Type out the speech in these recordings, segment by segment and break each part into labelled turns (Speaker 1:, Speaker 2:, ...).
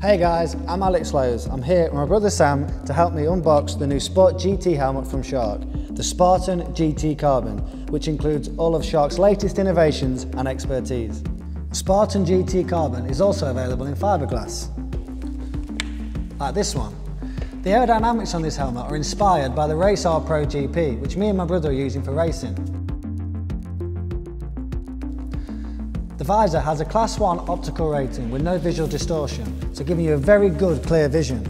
Speaker 1: Hey guys, I'm Alex Lowe's. I'm here with my brother Sam to help me unbox the new Sport GT helmet from Shark, the Spartan GT Carbon, which includes all of Shark's latest innovations and expertise. Spartan GT Carbon is also available in fiberglass, like this one. The aerodynamics on this helmet are inspired by the Visor Pro GP, which me and my brother are using for racing. The visor has a Class 1 optical rating with no visual distortion, so giving you a very good clear vision.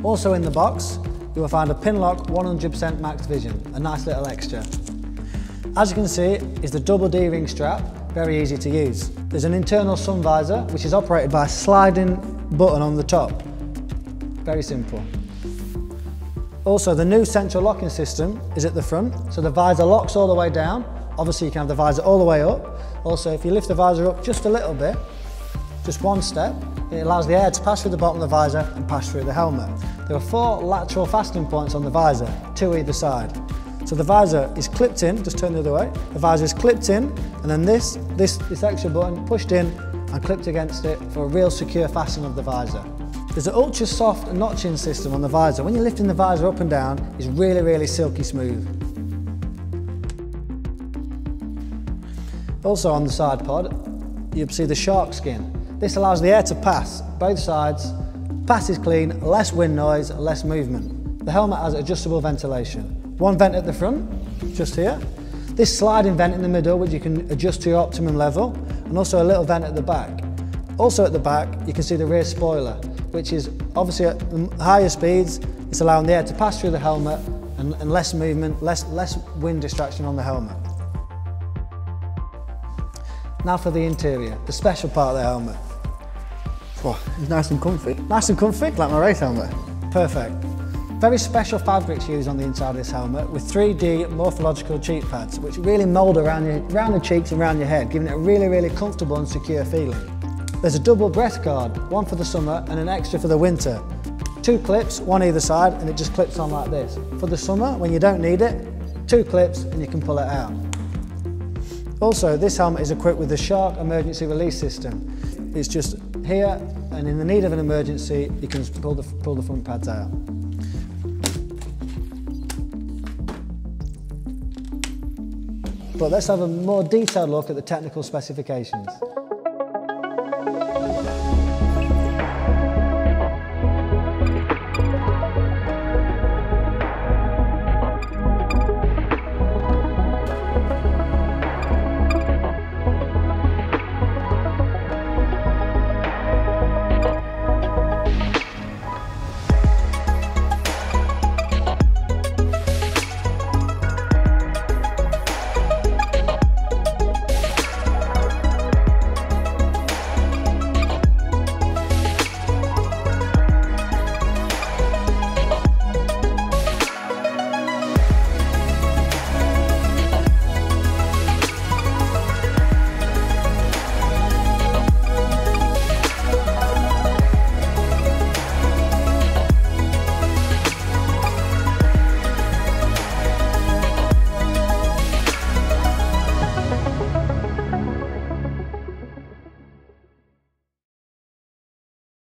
Speaker 1: Also in the box, you will find a Pinlock 100% max vision, a nice little extra. As you can see, is the double D-ring strap, very easy to use. There's an internal sun visor, which is operated by a sliding button on the top. Very simple. Also, the new central locking system is at the front, so the visor locks all the way down. Obviously you can have the visor all the way up. Also, if you lift the visor up just a little bit, just one step, it allows the air to pass through the bottom of the visor and pass through the helmet. There are 4 lateral fastening points on the visor, 2 either side. So the visor is clipped in, just turn the other way. The visor is clipped in, and then this extra button pushed in and clipped against it for a real secure fastening of the visor. There's an ultra soft notching system on the visor. When you're lifting the visor up and down, it's really silky smooth. Also on the side pod, you'll see the shark skin. This allows the air to pass both sides, passes clean, less wind noise, less movement. The helmet has adjustable ventilation. One vent at the front, just here. This sliding vent in the middle, which you can adjust to your optimum level, and also a little vent at the back. Also at the back, you can see the rear spoiler, which is obviously at higher speeds, it's allowing the air to pass through the helmet and less movement, less wind distraction on the helmet. Now for the interior, the special part of the helmet.
Speaker 2: Oh, it's nice and comfy.
Speaker 1: Nice and comfy,
Speaker 2: Like my race helmet.
Speaker 1: Perfect. Very special fabrics used on the inside of this helmet with 3D morphological cheek pads, which really mould around the cheeks and around your head, giving it a really comfortable and secure feeling. There's a double breath guard, one for the summer and an extra for the winter. 2 clips, one either side, and it just clips on like this. For the summer, when you don't need it, 2 clips and you can pull it out. Also, this helmet is equipped with the Shark emergency release system. It's just here, and in the need of an emergency, you can pull the front pads out. But let's have a more detailed look at the technical specifications.